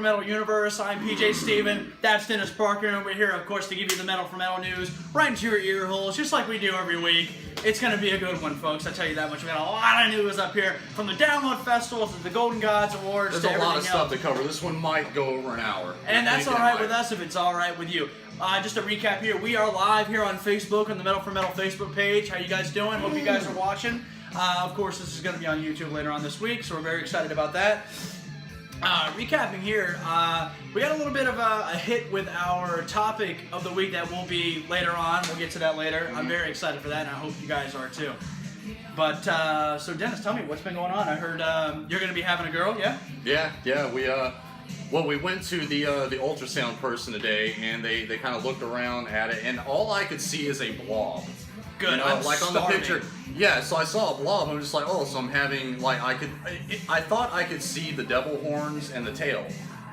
Metal universe. I'm PJ Steven. That's Dennis Parker, and we're here, of course, to give you the Metal for Metal news right into your ear holes, just like we do every week. It's going to be a good one, folks. I tell you that much. We got a lot of news up here, from the Download Festival to the Golden Gods Awards. There's a lot of stuff to cover. This one might go over an hour. And that's all right with us if it's all right with you. Just a recap here. We are live here on Facebook on the Metal for Metal Facebook page. How you guys doing? Hope you guys are watching. Of course, this is going to be on YouTube later on this week, so we're very excited about that. Recapping here, we got a little bit of a hit with our topic of the week that will be later on. We'll get to that later. I'm very excited for that, and I hope you guys are too. But, so Dennis, tell me, what's been going on? I heard you're going to be having a girl, yeah? Yeah, we went to the ultrasound person today, and they kind of looked around at it, and all I could see is a blob. Good, you know, I'm like starving. on the picture. Yeah, so I saw a blob. I'm just like, oh, so I'm having like I thought I could see the devil horns and the tail,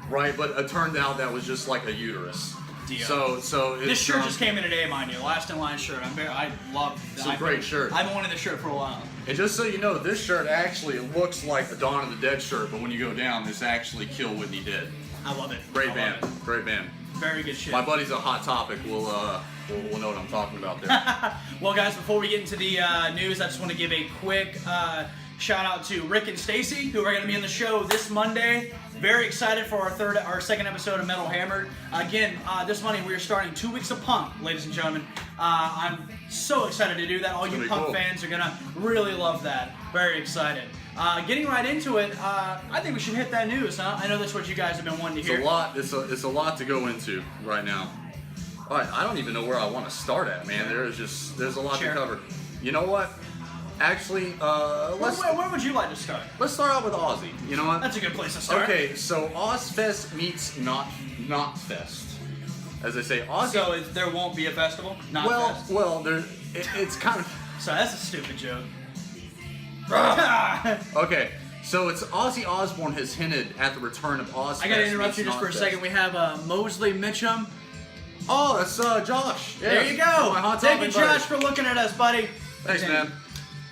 right? But it turned out that was just like a uterus. Deal. So this shirt just came in today, mind you. Last in line shirt. I love. It's a great shirt. I've been wanting this shirt for a while. And just so you know, this shirt actually looks like a Dawn of the Dead shirt, but when you go down, this actually Kill Whitney Dead. I love it. Great band. Great band. Very good shit. My buddy's a Hot Topic. We'll know what I'm talking about there. Well, guys, before we get into the news, I just want to give a quick shout out to Rick and Stacy, who are going to be on the show this Monday. Very excited for our second episode of Metal Hammered. Again, this Monday we are starting 2 weeks of punk, ladies and gentlemen. I'm so excited to do that. All you punk fans are going to really love that. Very excited. Getting right into it, I think we should hit that news, huh? I know that's what you guys have been wanting to hear. It's a lot to go into right now. All right, I don't even know where I want to start at, man. There's a lot to cover. You know what? Actually, where would you like to start? Let's start out with Aussie. You know what? That's a good place to start. Okay, so Ozfest meets Knotfest. As they say, Aussie. So there won't be a festival? Well, it's kind of. So that's a stupid joke. Okay, so it's Ozzy Osbourne has hinted at the return of Ozfest. I gotta interrupt you just for a second. We have Mosley Mitchum. Oh, that's Josh. Yeah, there you go. Thank you, Josh, for looking at us, buddy. Thanks, man.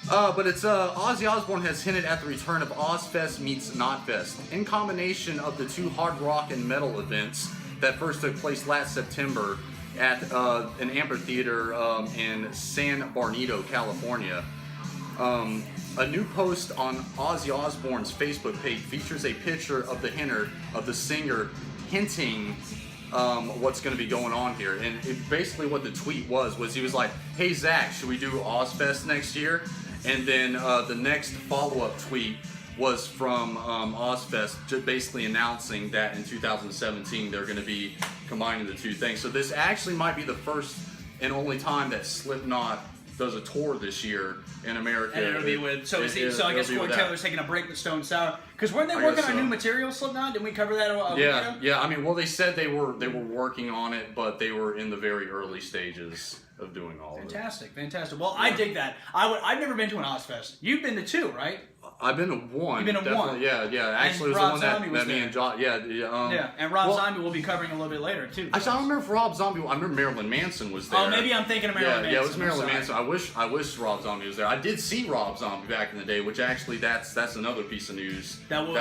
But it's Ozzy Osbourne has hinted at the return of Ozfest meets Knotfest, in combination of the two hard rock and metal events that first took place last September at an amphitheater in San Bernardino, California. A new post on Ozzy Osbourne's Facebook page features a picture of the singer hinting what's going to be going on here. And basically what the tweet was he was like, hey Zach, should we do Ozfest next year? And then the next follow-up tweet was from Ozfest, just basically announcing that in 2017 they're going to be combining the two things. So this actually might be the first and only time that Slipknot does a tour this year in America. And it'll be with, so I guess Corey Taylor's taking a break with Stone Sour. Because weren't they working on new material, Slipknot? Didn't we cover that a week ago? Yeah. I mean, well, they said they were working on it, but they were in the very early stages of doing all of it. Fantastic. Well, I dig that. I've never been to an Ozfest. You've been to two, right? I've been to one. You've been to one? Yeah. Actually, it was the one that me and John. Yeah, and Rob Zombie will be covering a little bit later too. Actually, I don't remember if Rob Zombie. I remember Marilyn Manson was there. Oh, maybe I'm thinking of Marilyn Manson. Yeah, it was Marilyn Manson. I wish Rob Zombie was there. I did see Rob Zombie back in the day, which actually that's another piece of news that we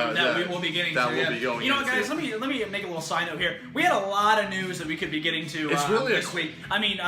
will be getting to. We'll be going. You know, guys, let me make a little side note here. We had a lot of news that we could be getting to this week. I mean,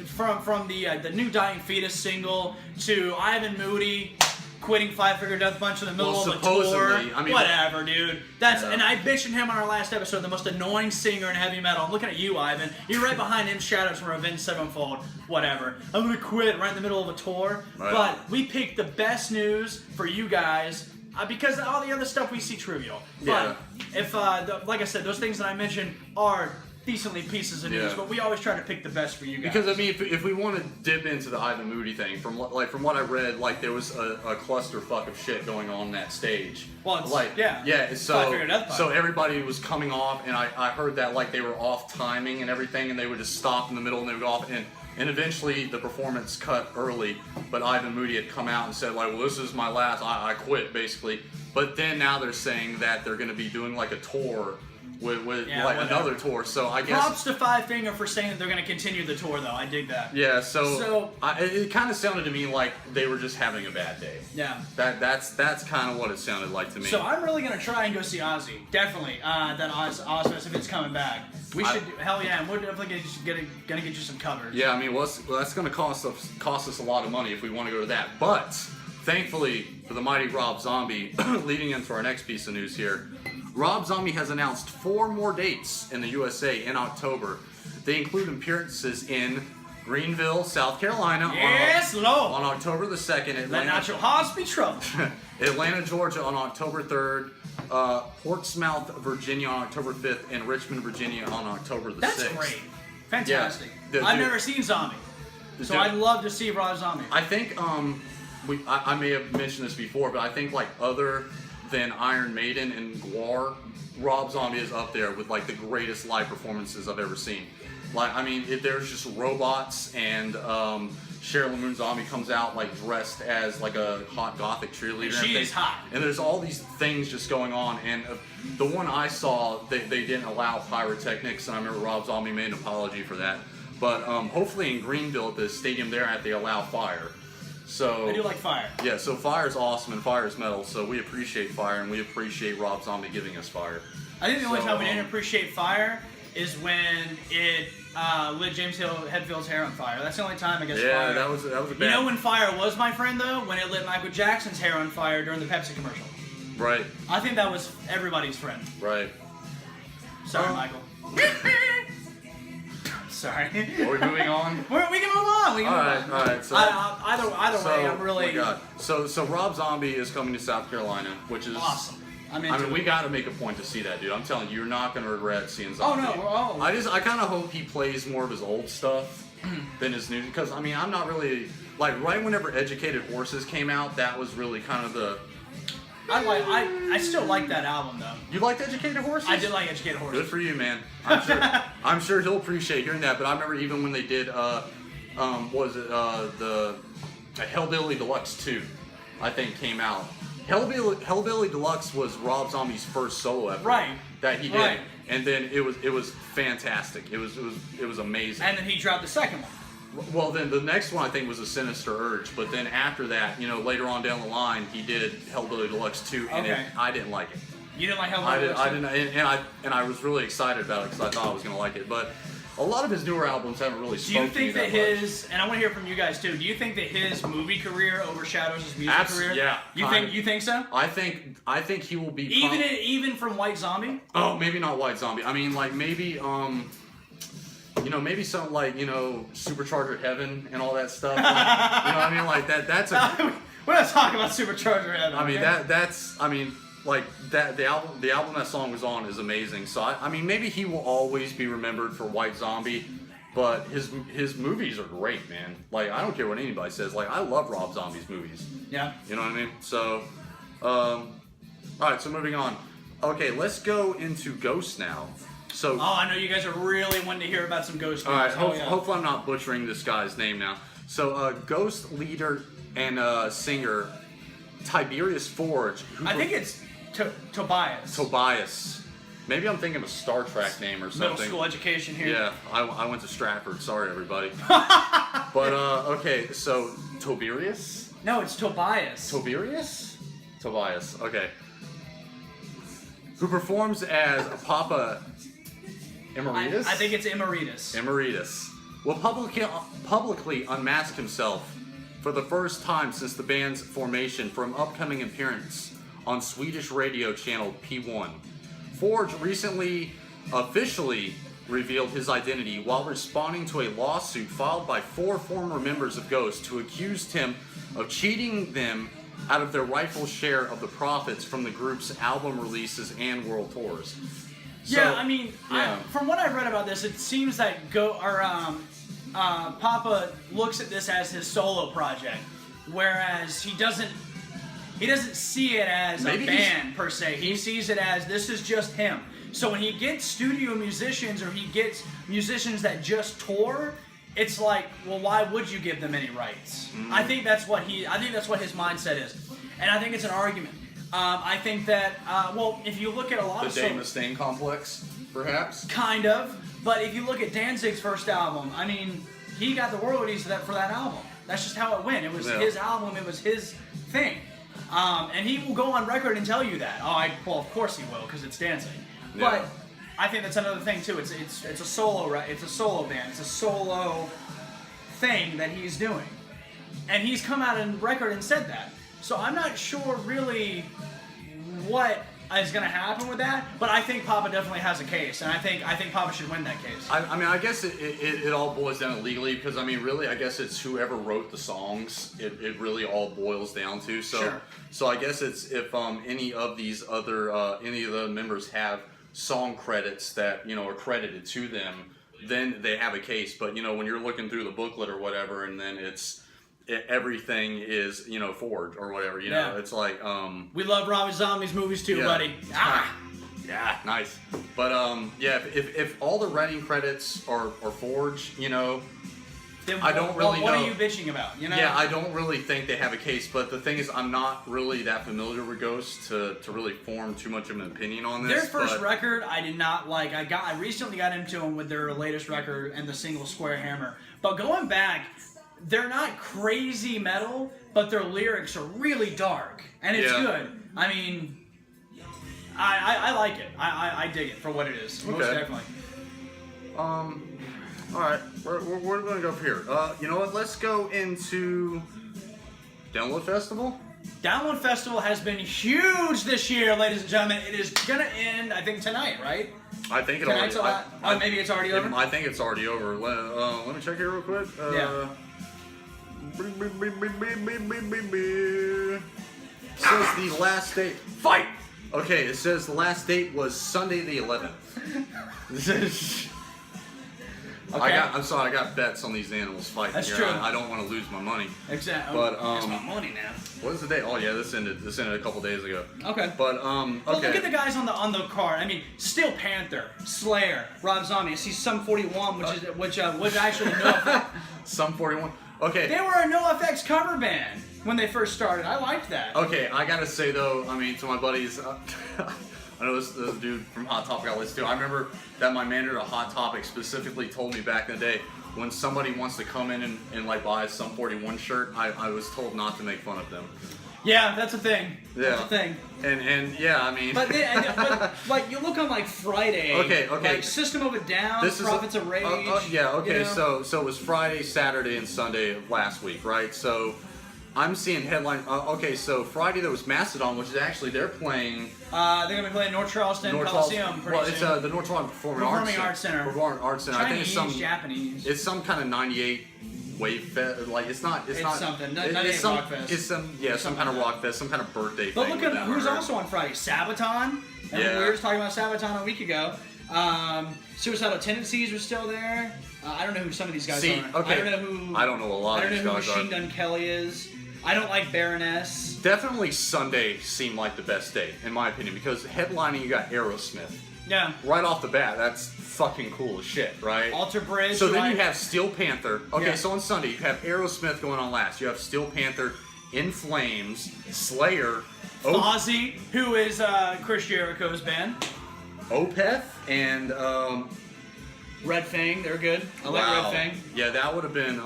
from the new Dying Fetus single to Ivan Moody quitting Five Finger Death Punch in the middle of a tour. I mean, whatever, dude. And I mentioned him on our last episode, the most annoying singer in heavy metal. I'm looking at you, Ivan. You're right behind him, Shadows from Avenged Sevenfold. Whatever. I'm gonna quit right in the middle of a tour. Right. But we picked the best news for you guys. Because all the other stuff we see trivial. But if, like I said, those things that I mentioned are decently pieces of news, but we always try to pick the best for you guys. Because I mean, if we want to dip into the Ivan Moody thing, from what I read, like there was a clusterfuck of shit going on that stage. Well, it's, so everybody was coming off, and I heard that like they were off timing and everything, and they would just stop in the middle and they would go off, and eventually the performance cut early. But Ivan Moody had come out and said like, well, this is my last, I quit basically. But then now they're saying that they're going to be doing like a tour with Yeah, like whatever. another tour. So I guess Props to Five Finger for saying that they're going to continue the tour, though. I dig that. yeah. So, So- it kind of sounded to me like they were just having a bad day. Yeah. That's kind of what it sounded like to me. So I'm really going to try and go see Ozzy. Definitely. That Ozfest, if it's coming back. We should, hell yeah, and we're definitely gonna get you some covers. Yeah, I mean, well, that's going to cost us a lot of money if we want to go to that. But thankfully for the mighty Rob Zombie, leading into our next piece of news here, Rob Zombie has announced 4 more dates in the USA in October. They include appearances in Greenville, South Carolina Yes, Lord. on October the 2nd, Let not your hearts be troubled. Atlanta, Georgia on October 3rd, Portsmouth, Virginia on October 5th, and Richmond, Virginia on October the 6th. That's great. Fantastic. Yeah. I've never seen Zombie, so I'd love to see Rob Zombie. I think I may have mentioned this before, but I think like other than Iron Maiden and Gwar, Rob Zombie is up there with like the greatest live performances I've ever seen. Like, I mean, there's just robots and Cheryl Moon Zombie comes out like dressed as like a hot gothic cheerleader. She is hot. And there's all these things just going on. And the one I saw, they didn't allow pyrotechnics, and I remember Rob Zombie made an apology for that. But hopefully in Greenville at the stadium there, they allow fire. So I do like fire. yeah, so fire is awesome and fire is metal. So we appreciate fire and we appreciate Rob Zombie giving us fire. I think the only So, time we didn't appreciate fire is when it lit James Hetfield's hair on fire. That's the only time I guess. Yeah, fire. that was a bad. You know when fire was my friend though? When it lit Michael Jackson's hair on fire during the Pepsi commercial. Right, I think that was everybody's friend. right. Sorry, Michael. Sorry. Are we moving on? We can move on. We can move on. All right. So Either way, I'm really oh my God. So Rob Zombie is coming to South Carolina, which is awesome. I mean, we got to make a point to see that, dude. I'm telling you, you're not gonna regret seeing Oh Zombie. no, we're all. I kind of hope he plays more of his old stuff than his new, because I mean, I'm not really like right whenever Educated Horses came out, that was really kind of the. I still like that album though. You liked Educated Horses? I did like Educated Horses. Good for you, man. I'm sure he'll appreciate hearing that. But I remember even when they did, the Hellbilly Deluxe 2, I think came out. Hellbilly Deluxe was Rob Zombie's first solo effort, Right. That he did, Right. and then it was fantastic. It was amazing. And then he dropped the second one. Well, then the next one I think was a Sinister Urge, but then after that, later on down the line, he did Hellbilly Deluxe 2, and Okay. I didn't like it. You didn't like Hellbilly Deluxe? I didn't, and I was really excited about it because I thought I was gonna like it. But a lot of his newer albums haven't really. Do you think that his, and I want to hear from you guys too, do you think that his movie career overshadows his music career? Yeah. You think so? I think he will be. Even from White Zombie? Oh, maybe not White Zombie. I mean, like maybe maybe something like Supercharger Heaven and all that stuff. Like, you know what I mean? Like that. That's a. We're not talking about Supercharger Heaven. I mean okay? that's. I mean. Like that, the album that song was on is amazing. So I mean, maybe he will always be remembered for White Zombie, but his movies are great, man. Like I don't care what anybody says. Like I love Rob Zombie's movies. Yeah. You know what I mean? So, all right. So moving on. Okay, let's go into Ghost now. So. Oh, I know you guys are really wanting to hear about some Ghost. All right. movies. Hopefully, I'm not butchering this guy's name now. So, Ghost leader and singer Tiberius Forge. I think it's Tobias. Tobias. Maybe I'm thinking of a Star Trek name or something. Middle school education here. Yeah, I went to Stratford. Sorry, everybody. But, okay, so Tiberius? No, it's Tobias. Tobias, okay. Who performs as Papa Emeritus? I think it's Emeritus. Emeritus will publicly unmask himself for the first time since the band's formation for an upcoming appearance on Swedish radio channel P1. Forge recently officially revealed his identity while responding to a lawsuit filed by 4 former members of Ghost who accused him of cheating them out of their rightful share of the profits from the group's album releases and world tours. Yeah, I mean, yeah. From what I've read about this, it seems that Papa looks at this as his solo project, whereas he doesn't see it as a band per se. He sees it as this is just him. So when he gets studio musicians or he gets musicians that just tour, it's like, well, why would you give them any rights? I think that's what his mindset is, and I think it's an argument. I think that, well, if you look at a lot The of... Dave Mustaine complex, perhaps? Kind of. But if you look at Danzig's first album, I mean, he got the royalties for that album. That's just how it went. It was his album. It was his thing. And he will go on record and tell you that. Well, of course he will, because it's Danzig. Yeah. But I think that's another thing, too. It's a solo, right? It's a solo band. It's a solo thing that he's doing. And he's come out on record and said that. So I'm not sure really what is going to happen with that, but I think Papa definitely has a case, and I think Papa should win that case. I mean, I guess it all boils down to legally, because I mean, really, I guess it's whoever wrote the songs. It really all boils down to. So, Sure. So I guess it's if any of these other any of the members have song credits that are credited to them, then they have a case. But when you're looking through the booklet or whatever, and then everything is forged or whatever, Yeah. it's like We love Robbie Zombie's movies too, Yeah. buddy. Yeah, nice. But yeah, if all the writing credits are forged, Then I don't really what know. are you bitching about? Yeah, I don't really think they have a case. But the thing is, I'm not really that familiar with Ghost to really form too much of an opinion on this. Their first record, I did not like. I recently got into them with their latest record and the single Square Hammer. But going back, they're not crazy metal, but their lyrics are really dark, and it's good. I mean, I like it. I dig it for what it is. Most definitely. All right, we're gonna go from here. You know what? Let's go into Download Festival. Download Festival has been huge this year, ladies and gentlemen. It is gonna end, I think, tonight, right? I think it Tonight's already. maybe it's already over. I think it's already over. Let me check here real quick. Yeah. It says the last date. Fight! Okay, it says the last date was Sunday the 11th. Okay. I'm sorry, I got bets on these animals fighting That's here. true. I don't want to lose my money. Exactly. But That's my money now. what is the date? Oh yeah, this ended a couple days ago. Okay. But Well, look at the guys on the card. I mean, Steel Panther, Slayer, Rob Zombie. I see Sum 41, which was actually NoFX. Sum 41. Okay. They were a NoFX cover band when they first started. I liked that. Okay, I gotta say though, I mean, to my buddies, I know this dude from Hot Topic I listen to. I remember that my manager at Hot Topic specifically told me back in the day, when somebody wants to come in and like buy a Sum 41 shirt, I was told not to make fun of them. Yeah, that's a thing. Yeah. That's a thing. And yeah, I mean. But like you look on like Friday. Okay. Like System of a Down, This is Prophets of Rage. Yeah. Okay. You know? So it was Friday, Saturday, and Sunday of last week, right? So I'm seeing headline. Okay. So Friday there was Mastodon, which is actually they're playing. They're gonna be playing North Charleston Coliseum pretty Well, soon. it's the North Charleston Performing Arts Center. Performing Arts Center. Chinese, I think it's some Japanese. It's some kind of '98 wave fest. Like it's not. It's not something. It's some rock fest. It's some kind of rock fest. Some kind of birthday. But thing look at with them, who's or- also on Friday. Sabaton. And we were just talking about Sabaton a week ago. Suicidal Tendencies was still there. I don't know who some of these guys are. Okay. I don't know a lot of these I don't know guys who Machine Gun Kelly is. I don't like Baroness. Definitely Sunday seemed like the best day, in my opinion, because headlining you got Aerosmith. Yeah. Right off the bat, that's fucking cool as shit, right? Alter Bridge. So then right? you have Steel Panther. Okay, Yeah. so on Sunday you have Aerosmith going on last. You have Steel Panther, In Flames, Slayer, Ozzy, who is Chris Jericho's band. Opeth, and Red Fang, they're good. I like Red Fang. Yeah, that would have been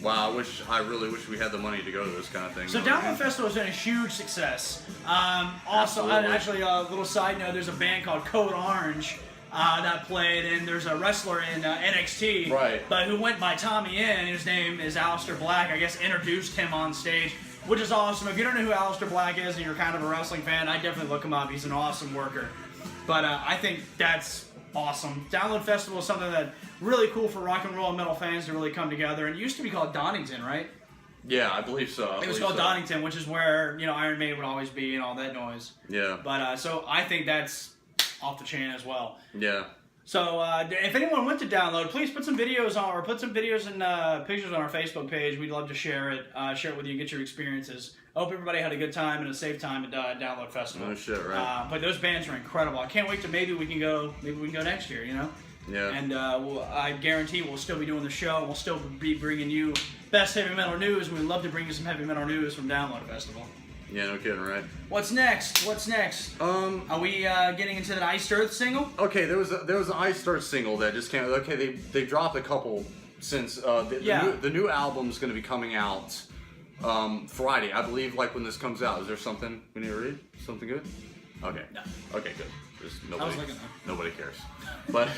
wow. I really wish we had the money to go to this kind of thing. So though. Download Festival has been a huge success. Also, Absolutely. actually, a little side note: there's a band called Code Orange that played, and there's a wrestler in NXT, Right. but who went by Tommy Inn, whose name is Aleister Black. I guess introduced him on stage, which is awesome. If you don't know who Aleister Black is and you're kind of a wrestling fan, I definitely look him up. He's an awesome worker. But I think that's awesome. Download Festival is something that really cool for rock and roll and metal fans to really come together. And it used to be called Donington, right? Yeah, I believe so. It was called Donington, which is where Iron Maiden would always be and all that noise. Yeah. But so I think that's off the chain as well. Yeah. So if anyone went to download, please put some videos on, or put some videos and pictures on our Facebook page. We'd love to share it with you, get your experiences. I hope everybody had a good time and a safe time at Download Festival. No shit, right? But those bands are incredible. I can't wait to maybe we can go next year. Yeah. And I guarantee we'll still be doing the show. We'll still be bringing you best heavy metal news. We'd love to bring you some heavy metal news from Download Festival. Yeah, no kidding, right? What's next? Are we getting into that Iced Earth single? Okay, there was an Iced Earth single that just came. Okay, they dropped a couple since the new album's going to be coming out Friday, I believe. Like when this comes out, is there something we need to read? Something good? Okay. No. Okay, good. There's nobody cares. But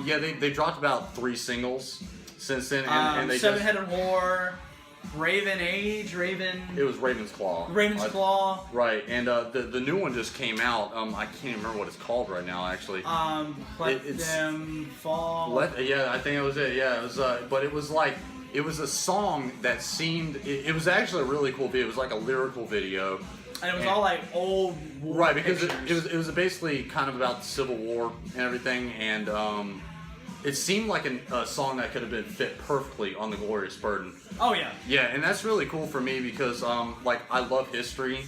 yeah, they dropped about 3 singles since then, and they Seven-Headed Whore. It was Raven's Claw. Raven's Claw. Right, and the new one just came out. I can't even remember what it's called right now, actually. Let Them Fall. Yeah, I think it was it. Yeah, it was. But it was like it was a song that seemed. It was actually a really cool video. It was like a lyrical video. And it was all like old war right, because pictures. it was basically kind of about the Civil War and everything, and it seemed like a song that could have been fit perfectly on the Glorious Burden. Oh yeah. Yeah, and that's really cool for me because like I love history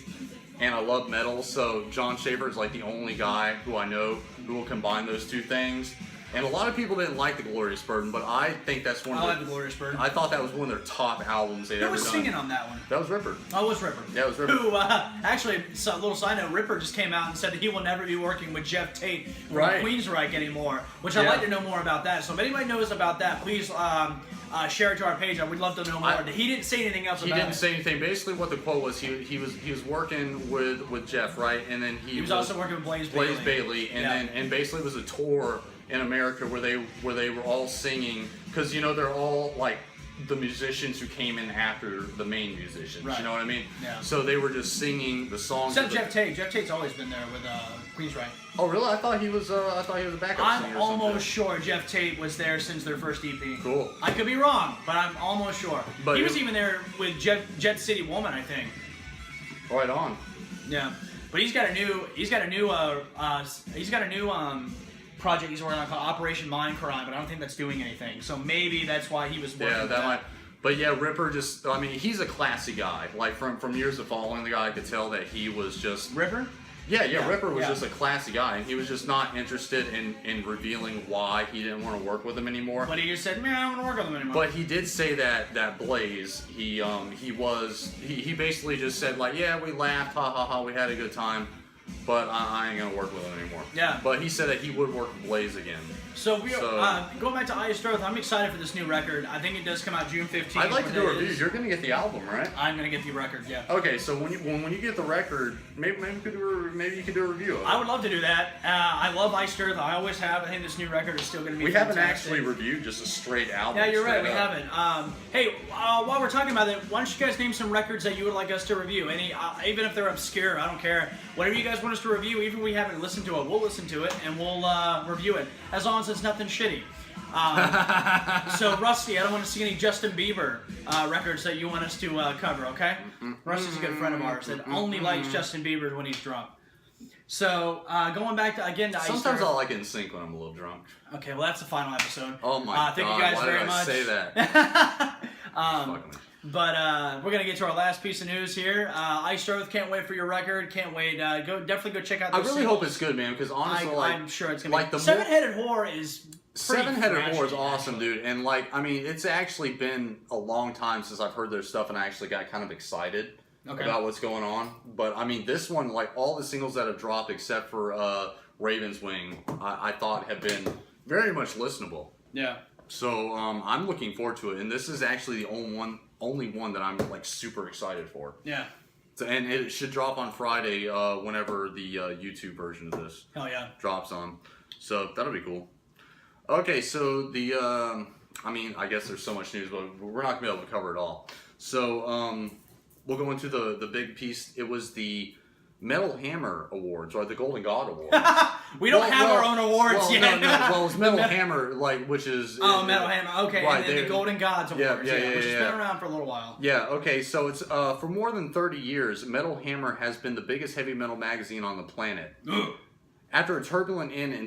and I love metal, so John Schaefer is like the only guy who I know who will combine those two things. And a lot of people didn't like the Glorious Burden, but I think that's one of like the Glorious Burden. I thought that was one of their top albums they'd ever done. Who was singing on that one? That was Ripper. Oh, it was Ripper. Yeah, it was Ripper. Who, actually, a little side note, Ripper just came out and said that he will never be working with Jeff Tate from Queensryche anymore, which I'd like to know more about that. So if anybody knows about that, please share it to our page. I would love to know more. He didn't say anything else about it. He didn't say anything. Basically, what the quote was, he was working with Jeff, right? And then he was also working with Blaze Bayley, and basically it was a tour in America where they were all singing, because they're all like the musicians who came in after the main musicians. Right. You know what I mean? Yeah. So they were just singing the songs. Except Jeff Tate. Jeff Tate's always been there with Queensryche. Oh really? I thought he was a backup singer. I'm almost sure Jeff Tate was there since their first EP. Cool. I could be wrong, but I'm almost sure. But he was even there with Jet City Woman, I think. Right on. Yeah, but he's got a new project he's working on called Operation Mindcrime, but I don't think that's doing anything. So maybe that's why he was working. Yeah, that might. But yeah, Ripper he's a classy guy. Like from years of following the guy, I could tell that he was just Ripper. Yeah, Ripper was just a classy guy, and he was just not interested in revealing why he didn't want to work with him anymore. But he just said, "Man, I don't want to work with him anymore." But he did say that Blaze, he basically just said like, yeah, we laughed, ha ha ha, we had a good time, but I ain't gonna work with him anymore. Yeah. But he said that he would work with Blaze again. So going back to Iced Earth, I'm excited for this new record. I think it does come out June 15th. I'd like to do a review. You're gonna get the album, right? I'm gonna get the record, yeah. Okay, so when you get the record, maybe you could do a review of it. I would love to do that. I love Iced Earth. I always have. I think this new record is still gonna be. We fantastic. haven't actually reviewed just a straight album. Yeah, you're right. We haven't. Hey, while we're talking about it, why don't you guys name some records that you would like us to review? Any, even if they're obscure, I don't care. Whatever you guys want us to review, even if we haven't listened to it, we'll listen to it and we'll review it, as long as it's nothing shitty. So Rusty, I don't want to see any Justin Bieber records that you want us to cover, okay? Rusty's a good friend of ours that only likes Justin Bieber when he's drunk. So going back to Iced Earth. Sometimes I like it in sync when I'm a little drunk. Okay, well that's the final episode. Oh my god! Thank you guys Why very did I much. say that? But we're gonna get to our last piece of news here. Iced Earth, can't wait for your record. Can't wait. Definitely go check out. I Those really singles. hope it's good, man. Because honestly, I'm sure it's gonna like be. the Seven-Headed Whore is. Seven-Headed Whore is trashy, awesome, actually. dude. And it's actually been a long time since I've heard their stuff, and I actually got kind of excited about what's going on. But this one, like all the singles that have dropped except for Raven's Wing, I thought have been very much listenable. Yeah. So I'm looking forward to it, and this is actually the only one that I'm like super excited for. Yeah. So, and it should drop on Friday, whenever the YouTube version of this drops on. So that'll be cool. Okay, so I guess there's so much news, but we're not gonna be able to cover it all. So we'll go into the big piece. It was the Metal Hammer Awards, or the Golden God Awards. We don't have our own awards yet. No. Well, it's Metal Hammer, which is... Metal Hammer. Okay, right, and then the Golden Gods Awards, which has been around for a little while. Yeah, okay, so it's for more than 30 years, Metal Hammer has been the biggest heavy metal magazine on the planet. After a turbulent end in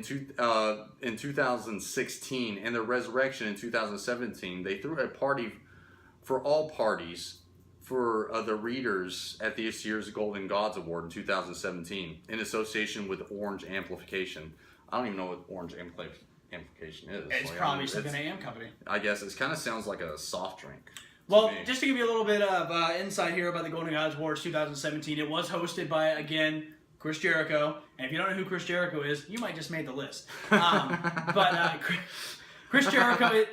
2016 and their resurrection in 2017, they threw a party for all parties for the readers at this year's Golden Gods Award in 2017 in association with Orange Amplification. I don't even know what Orange Amplification is. It's probably some kind of AM company. I guess it kind of sounds like a soft drink. Well, me. just to give you a little bit of insight here about the Golden Gods Awards 2017, it was hosted by, again, Chris Jericho. And if you don't know who Chris Jericho is, you might just made the list. But Chris Jericho...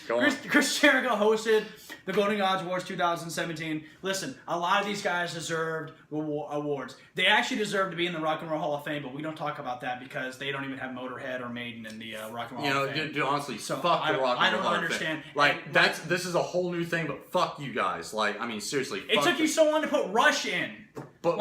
Chris Jericho hosted the Golden Gods Awards 2017. Listen, a lot of these guys deserved awards. They actually deserve to be in the Rock and Roll Hall of Fame, but we don't talk about that because they don't even have Motorhead or Maiden in the Rock and Roll Hall of Fame. Dude, honestly, so fuck the Rock and Roll Hall of Fame. I don't understand. Like, this is a whole new thing, but fuck you guys. Like, I mean, seriously. It took you so long to put Rush in. But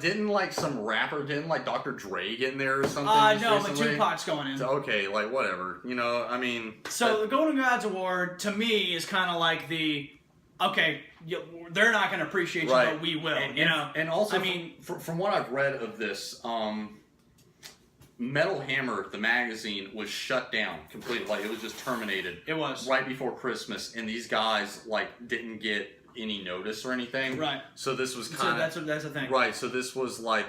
didn't some rapper, didn't Dr. Dre get in there or something? No, but Tupac's going in. Okay, whatever. I mean. So the Golden Gods Award to me is kind of like they're not going to appreciate you, but we will. And also, I mean, from what I've read of this, Metal Hammer, the magazine, was shut down completely. It was just terminated. It was right before Christmas, and these guys didn't get any notice or anything. Right. So this was kind of that's the thing. Right. So this was a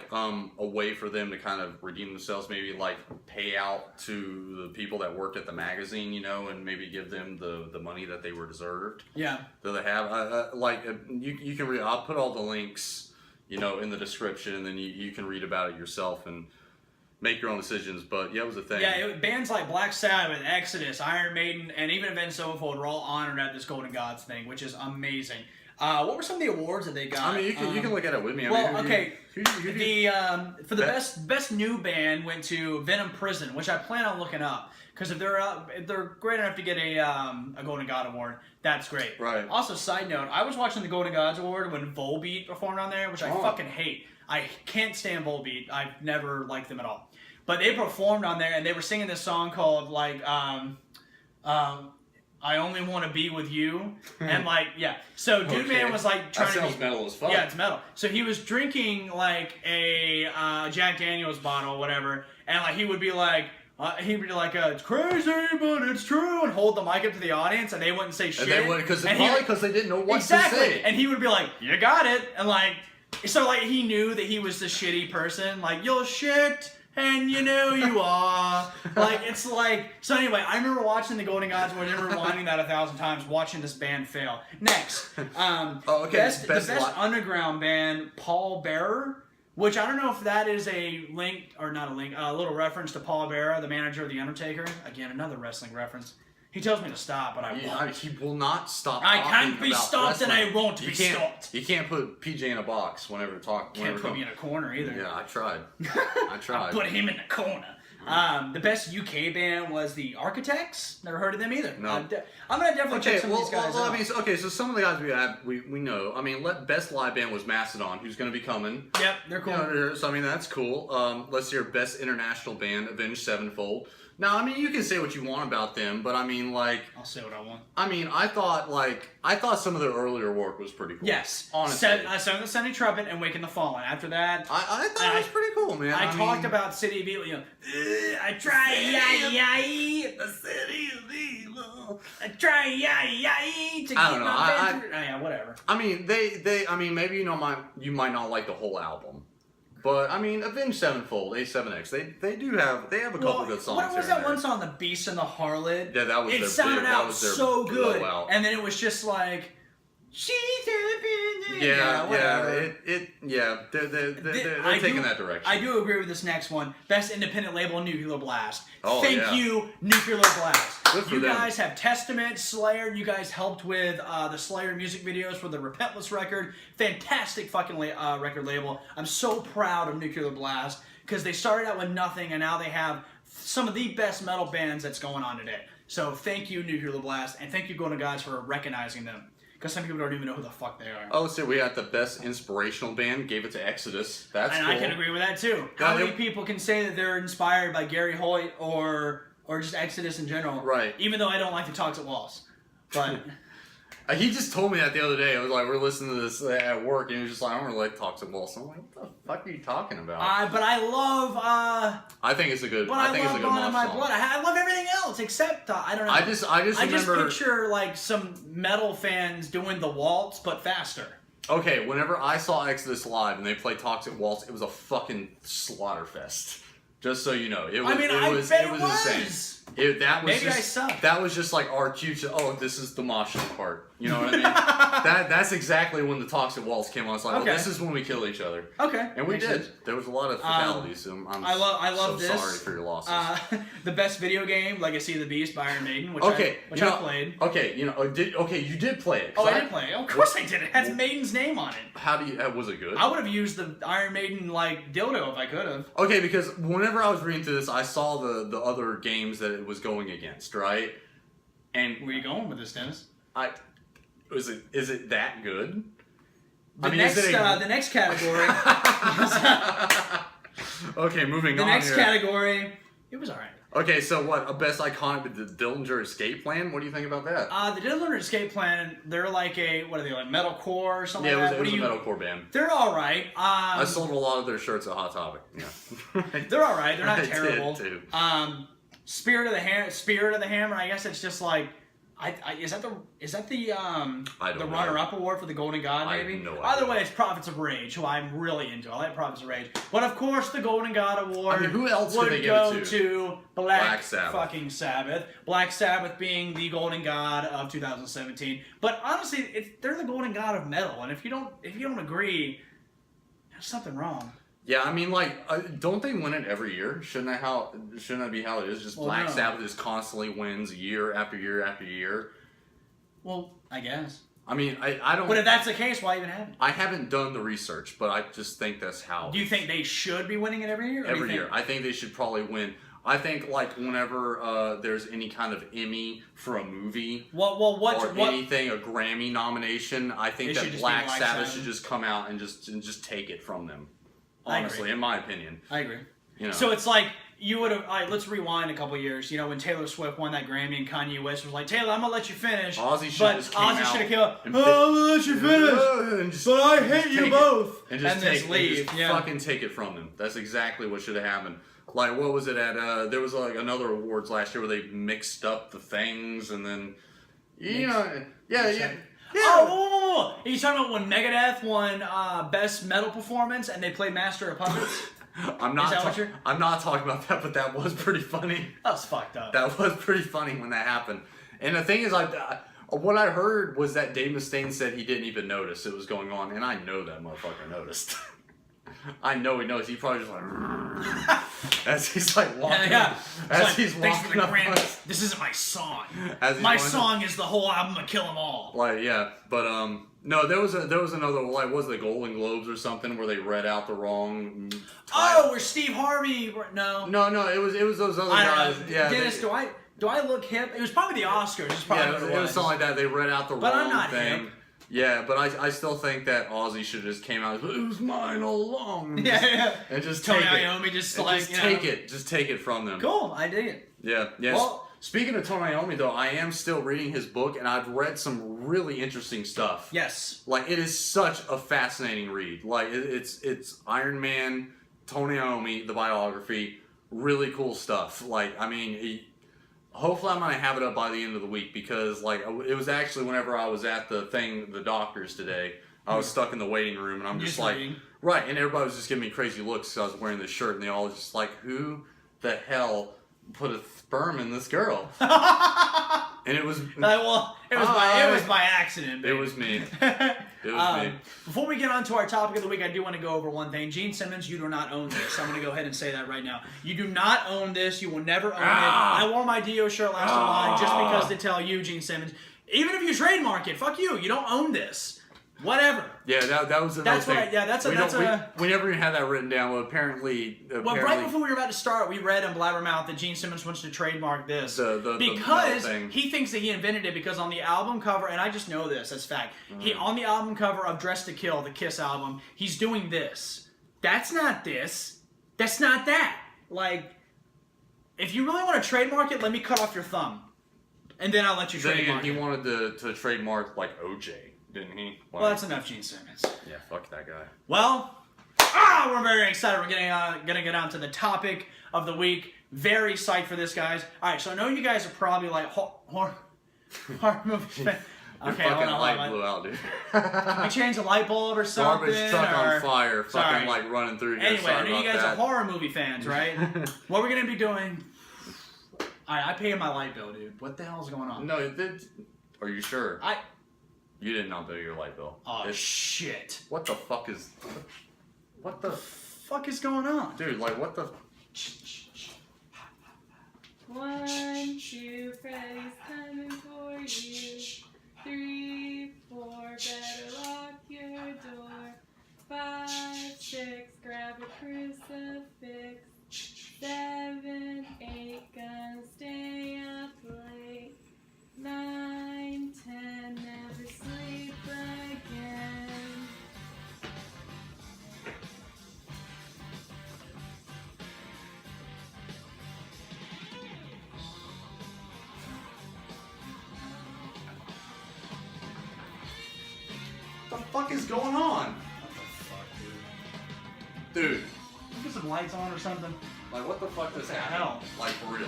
way for them to kind of redeem themselves, maybe pay out to the people that worked at the magazine, and maybe give them the money that they were deserved. Yeah. That they have. You can read. I'll put all the links, in the description, and then you can read about it yourself and make your own decisions. But yeah, it was a thing. Yeah, bands like Black Sabbath, Exodus, Iron Maiden, and even Avenged Sevenfold were all honored at this Golden Gods thing, which is amazing. What were some of the awards that they got? I mean, you can look at it with me. For the best new band went to Venom Prison, which I plan on looking up because if they're great enough to get a Golden God Award, that's great. Right. Also, side note, I was watching the Golden Gods Award when Volbeat performed on there, which I fucking hate. I can't stand Volbeat. I've never liked them at all. But they performed on there, and they were singing this song called I Only Want to Be With You. And so Dude Man was trying that to sounds metal as fuck. Yeah, it's metal. So he was drinking a Jack Daniels bottle or whatever, and he would be it's crazy, but it's true, and hold the mic up to the audience, and they wouldn't say shit. And they wouldn't, because they didn't know what to say. And he would be like, you got it, and so he knew that he was the shitty person, you're shit. And you know you are. So anyway, I remember watching the Golden Gods Award and rewinding that 1,000 times, watching this band fail. Next, best underground band, Paul Bearer, which I don't know if that is a little reference to Paul Bearer, the manager of The Undertaker. Again, another wrestling reference. He tells me to stop, but I won't. He will not stop. I can't be stopped, and I won't be stopped. You can't put PJ in a box whenever talking. Can't put me in a corner either. Yeah, I tried. I put him in the corner. The best UK band was the Architects. Never heard of them either. No. I'm gonna definitely check some of these guys out. So some of the guys we know. I mean, best live band was Mastodon, who's going to be coming. Yep, they're cool. So I mean, that's cool. Let's hear best international band, Avenged Sevenfold. Now, I mean, you can say what you want about them, but I mean, I'll say what I want. I mean, I thought some of their earlier work was pretty cool. Yes. Honestly. Seven the Sunny Trumpet and Waking the Fallen. After that... I thought it was pretty cool, man. I talked about City of Evil, I try, the City of Evil. I try, to I don't know. Yeah, whatever. I mean, I mean, maybe you might not like the whole album. But I mean, Avenged Sevenfold, A7X, they have a couple good songs. What was that one song, The Beast and the Harlot? Yeah, that was it sounded out so good, blowout. And then it was just she's up in there. They're taking that direction. I do agree with this next one. Best independent label, Nuclear Blast. Oh, Thank you, Nuclear Blast. You guys have Testament, Slayer. You guys helped with the Slayer music videos for the Repentless record. Fantastic fucking record label. I'm so proud of Nuclear Blast because they started out with nothing and now they have some of the best metal bands that's going on today. So thank you, Nuclear Blast, and thank you, Golden Gods, for recognizing them. Because some people don't even know who the fuck they are. Oh, so we got the best inspirational band, gave it to Exodus. That's cool. I can agree with that too. How many people can say that they're inspired by Gary Hoyt or just Exodus in general? Right. Even though I don't like the Toxic Walls. But... He just told me that the other day. I was we're listening to this at work, and he was just I don't really like Toxic Waltz. I'm like, what the fuck are you talking about? But I love... I think it's a good... But I think it's a good Gone in My song. Blood. I love everything else except... I don't know. I just remember... picture, some metal fans doing the waltz, but faster. Okay, whenever I saw Exodus live and they played Toxic Waltz, it was a fucking slaughter fest. Just so you know. It was insane. Maybe I suck. That was just like our cue to, oh, this is the moshing part. You know what I mean? That's exactly when the toxic waltz came on. It's like, this is when we kill each other. Okay. And we did. Sense. There was a lot of fatalities. So I love this. Sorry for your losses. The best video game, Legacy of the Beast by Iron Maiden, which I played. Okay, you did play it. Oh, I did play it. Of course I did. It has Maiden's name on it. How do you? Was it good? I would have used the Iron Maiden dildo if I could have. Okay, because whenever I was reading through this, I saw the other games that it was going against, right? And where are you going with this, Dennis? Is it that good? The next category. Okay, moving on. The next category, it was alright. Okay, so what? A best iconic, the Dillinger Escape Plan? What do you think about that? The Dillinger Escape Plan, they're like what are they, like metalcore or something like that? Yeah, it was a metalcore band. They're alright. I sold a lot of their shirts at Hot Topic. Yeah. They're alright, they're not terrible. Did too. Spirit of the Hammer, I guess it's just like, is that the runner-up award for the Golden God, maybe? No idea. Either way, it's Prophets of Rage, who I'm really into. I like Prophets of Rage. But of course, the Golden God award who else would could they go give it to Black Sabbath. Fucking Sabbath. Black Sabbath being the Golden God of 2017. But honestly, they're the Golden God of metal, and if you don't agree, there's something wrong. Yeah, I mean, like, don't they win it every year? Shouldn't that be how it is? Just Black Sabbath just constantly wins year after year after year. Well, I guess. I mean, I don't. But if that's the case, why even have it? I haven't done the research, but I just think that's how. Do you think they should be winning it every year? Every year, I think they should probably win. I think like whenever there's any kind of Emmy for a movie, anything, a Grammy nomination, I think that Black Sabbath should just come out and just take it from them. Honestly, in my opinion. I agree. You know. So it's like, you would have... All right, let's rewind a couple years. You know, when Taylor Swift won that Grammy and Kanye West was like, Taylor, I'm going to let you finish. Ozzy should have came out. Ozzy should have came out. I'm going to let you finish. But I hate you both. And just leave. Fucking take it from them. That's exactly what should have happened. Like, what was it at... there was like another awards last year where they mixed up the things and then... Yeah. Oh, are you talking about when Megadeth won Best Metal Performance and they played Master of Puppets? I'm not talking about that, but that was pretty funny. That was fucked up. That was pretty funny when that happened. And the thing is, what I heard was that Dave Mustaine said he didn't even notice it was going on, and I know that motherfucker noticed. I know he knows. He probably just like as he's like walking. Yeah. As he's walking up. This isn't my song. My song is the whole album of Kill 'Em All. Like but no, there was another, like, was it the Golden Globes or something where they read out the wrong title? Oh, where Steve Harvey? No, it was those other guys. Yeah, Dennis, do I look hip? It was probably the Oscars. It was something like that. They read out the wrong thing. But I'm not hip. Yeah, but I still think that Ozzy should have just came out. It was mine all along. And just Tony take Iommi it. Just take it from them. Cool, I dig it. Yeah. Yes. Well, speaking of Tony Iommi, though, I am still reading his book, and I've read some really interesting stuff. Yes. Like, it is such a fascinating read. Like, it's Iron Man, Tony Iommi, the biography, really cool stuff. Like, I mean, hopefully I'm going to have it up by the end of the week because, like, it was actually whenever I was at the doctor's today, I was stuck in the waiting room, and I'm just like, right, and everybody was just giving me crazy looks because I was wearing this shirt, and they all was just like, who the hell put a sperm in this girl? And it was... it was by accident, baby. It was me. It was me. Before we get on to our topic of the week, I do want to go over one thing. Gene Simmons, you do not own this. I'm going to go ahead and say that right now. You do not own this. You will never own it. I wore my Dio shirt last July just because to tell you, Gene Simmons, even if you trademark it, fuck you. You don't own this. Whatever. Yeah, that was another thing. We never even had that written down. Well, apparently, right before we were about to start, we read on Blabbermouth that Gene Simmons wants to trademark this because he thinks that he invented it. Because on the album cover, and I just know this, that's fact. On the album cover of Dressed to Kill, the Kiss album, he's doing this. That's not this. That's not that. Like, if you really want to trademark it, let me cut off your thumb, and then I'll let you trademark it. He wanted to trademark like OJ. Didn't he? Well, that's enough Gene Simmons. Yeah, fuck that guy. Well, we're very excited. We're gonna get on to the topic of the week. Very psyched for this, guys. All right, so I know you guys are probably like horror movie fans. Okay, your fucking light blew out, dude. I changed a light bulb or something. Garbage truck on fire, fucking like running through here. Anyway, I know you guys are horror movie fans, right? What we're gonna be doing. Alright, I paid my light bill, dude. What the hell is going on? No, are you sure? I. You did not pay your light bill. Oh, shit. What the fuck is... What the... fuck is going on? Dude, like, what the... 1, 2, Freddy's coming for you. 3, 4, better lock your door. 5, 6, grab a crucifix. 7, 8, gonna stay up late. 9, 10, never sleep again. What the fuck is going on? What the fuck, dude? Dude, Put some lights on or something. like, what the fuck just the happened? hell? Like, for real.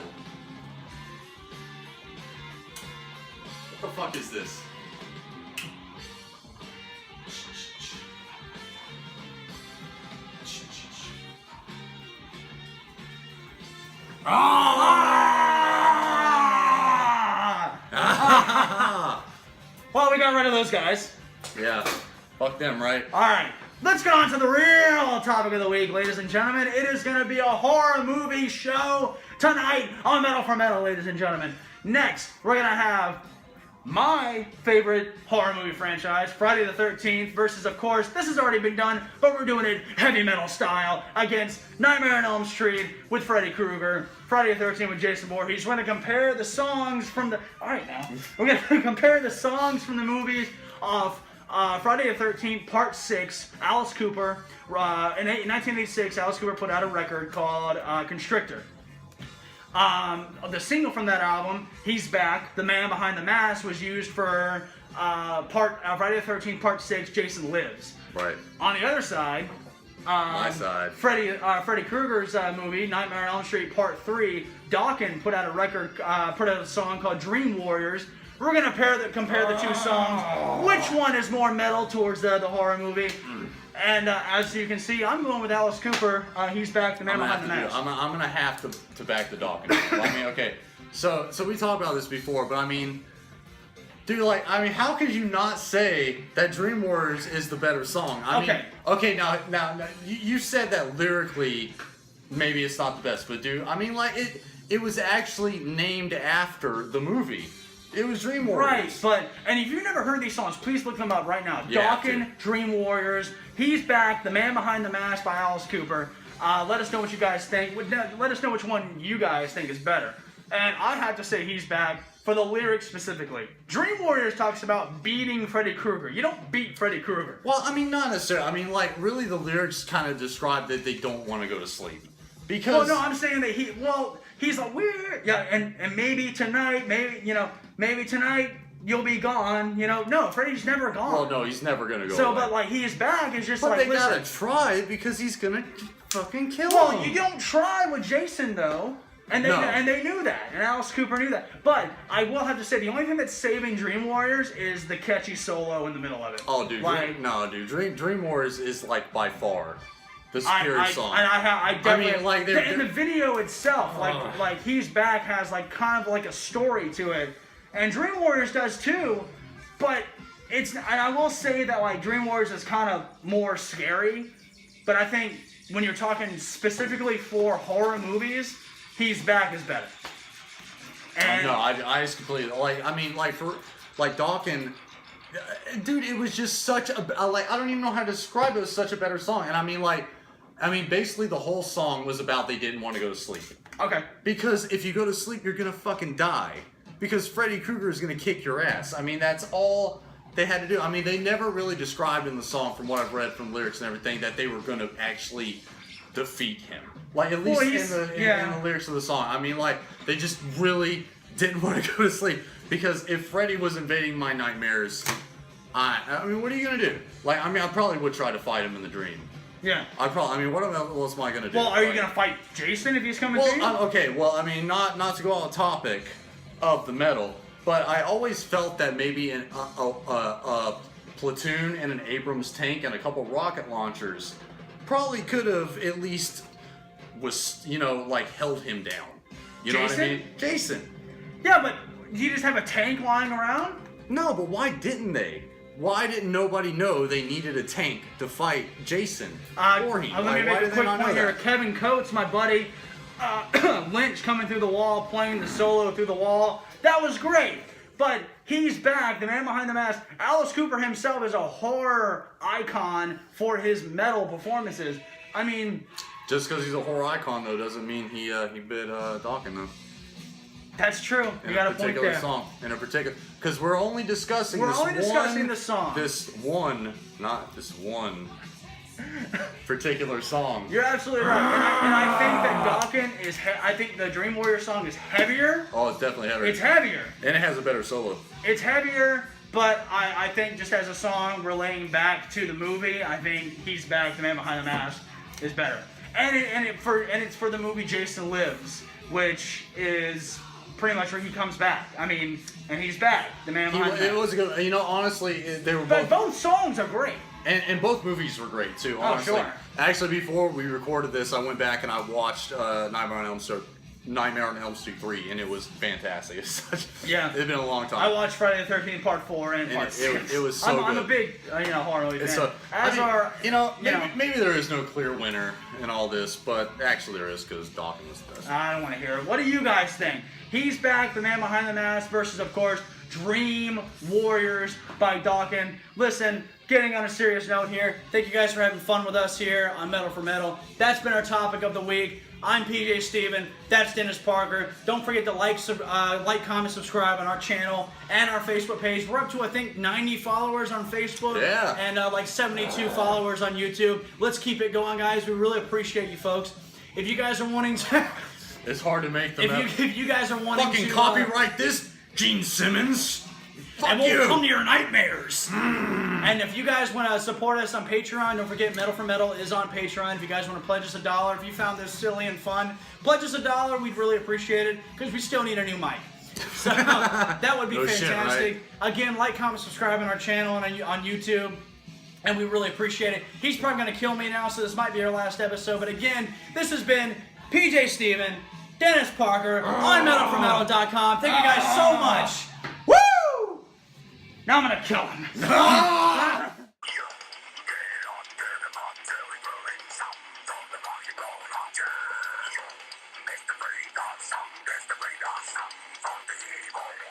What the fuck is this? Well, we got rid of those guys. Yeah, fuck them, right? Alright, let's get on to the real topic of the week, ladies and gentlemen. It is going to be a horror movie show tonight on Metal4Metal, ladies and gentlemen. Next, we're going to have my favorite horror movie franchise, Friday the 13th, versus, of course, this has already been done, but we're doing it heavy metal style, against Nightmare on Elm Street with Freddy Krueger, Friday the 13th with Jason Voorhees. We're going to compare the songs from the... Alright now. We're going to compare the songs from the movies of Friday the 13th, Part 6, Alice Cooper. In 1986, Alice Cooper put out a record called Constrictor. The single from that album, He's Back, The Man Behind the Mask, was used for Friday the 13th, Part 6, Jason Lives. Right. On the other side, My side. Freddy Krueger's movie, Nightmare on Elm Street Part 3, Dawkins put out a song called Dream Warriors. We're going to compare the two songs. Which one is more metal towards the horror movie? And as you can see, I'm going with Alice Cooper. He's back, the man behind the mask. I'm gonna have to back the Dawkins. I mean, okay. So we talked about this before, but I mean, dude, like, I mean, how could you not say that Dream Warriors is the better song? I mean, okay, now you said that lyrically, maybe it's not the best, but dude, I mean, like, it was actually named after the movie. It was Dream Warriors. Right, and if you've never heard these songs, please look them up right now. Dawkins, Dream Warriors, He's Back, The Man Behind the Mask by Alice Cooper. Let us know what you guys think. Let us know which one you guys think is better. And I have to say He's Back for the lyrics specifically. Dream Warriors talks about beating Freddy Krueger. You don't beat Freddy Krueger. Well, I mean, not necessarily. I mean, like, really the lyrics kind of describe that they don't want to go to sleep. Because... Well, no, I'm saying that he's like, weird. Yeah, and maybe tonight, maybe tonight you'll be gone. No, Freddy's never gone. Well, no, he's never gonna go. So, away. but like He's Back is just but like, they listen. gotta try it because he's gonna fucking kill him. Well, you don't try with Jason though, and they knew that, and Alice Cooper knew that. But I will have to say the only thing that's saving Dream Warriors is the catchy solo in the middle of it. Oh, dude, like, Dream Warriors is like by far the superior song. I definitely. I mean, like, in the video itself, like He's Back has like kind of like a story to it, and Dream Warriors does too, but and I will say that like Dream Warriors is kind of more scary, but I think when you're talking specifically for horror movies, He's Back is better. And no, I just completely for Dawkins. Dude, it was just such a like, I don't even know how to describe it. It was such a better song, and I mean, basically the whole song was about they didn't want to go to sleep. Okay. Because if you go to sleep, you're gonna fucking die. Because Freddy Krueger is gonna kick your ass. I mean, that's all they had to do. I mean, they never really described in the song, from what I've read from lyrics and everything, that they were gonna actually defeat him. Like, at least in the lyrics of the song. I mean, like, they just really didn't want to go to sleep. Because if Freddy was invading my nightmares, I mean, what are you gonna do? Like, I mean, I probably would try to fight him in the dream. Yeah. I mean, what else am I gonna do? Well, are you gonna fight Jason if he's coming to you? Okay. Well, I mean, not to go on the topic of the metal, but I always felt that maybe a platoon and an Abrams tank and a couple rocket launchers probably could have at least held him down. You know what I Jason? mean? Jason. Yeah, but you just have a tank lying around? No, but why didn't they? Why didn't nobody know they needed a tank to fight Jason? Or he? Let me make a quick point here. Kevin Coates, my buddy, Lynch coming through the wall, playing the solo through the wall. That was great. But he's back, the man behind the mask. Alice Cooper himself is a horror icon for his metal performances. I mean... Just because he's a horror icon, though, doesn't mean he bit Dawkins, though. That's true. You got a point there. Song, in a particular, because we're only discussing the song. This one, not this one particular song. You're absolutely right, and I think that Dawkins is. I think the Dream Warrior song is heavier. Oh, it's definitely heavier. It's heavier, and it has a better solo. It's heavier, but I think just as a song relating back to the movie, I think He's Back, the Man Behind the Mask is better, and it's for the movie Jason Lives, which is pretty much where he comes back. I mean, and he's back. The man behind the mask. It was a good. You know, honestly, they were both. But both songs are great. And both movies were great too. Honestly. Oh, sure. Actually, before we recorded this, I went back and I watched Nightmare on Elm Street 3, and it was fantastic. It's been a long time. I watched Friday the 13th Part 4 and Part 6. It was so good. I'm a big horror movie fan. Maybe there is no clear winner in all this, but actually there is, because Dawkins was the best. I don't want to hear it. What do you guys think? He's Back, the Man Behind the Mask versus, of course, Dream Warriors by Dawkins. Listen, getting on a serious note here, thank you guys for having fun with us here on Metal4Metal. That's been our topic of the week. I'm PJ Steven. That's Dennis Parker. Don't forget to like, comment, subscribe on our channel and our Facebook page. We're up to, I think, 90 followers on Facebook. Yeah. And like 72 followers on YouTube. Let's keep it going, guys. We really appreciate you folks. If you guys are wanting to... It's hard to make them if you guys are wanting fucking to... copyright this, Gene Simmons. Fuck and we'll you. come to your nightmares. And if you guys want to support us on Patreon, don't forget Metal4Metal is on Patreon. If you guys want to pledge us $1, if you found this silly and fun, pledge us $1. We'd really appreciate it, because we still need a new mic. So that would be fantastic. Shit, right? Again, like, comment, subscribe on our channel and on YouTube. And we really appreciate it. He's probably going to kill me now, so this might be our last episode. But again, this has been PJ Steven, Dennis Parker on Metal4Metal.com. Thank you guys so much. Woo! Now I'm going to kill him.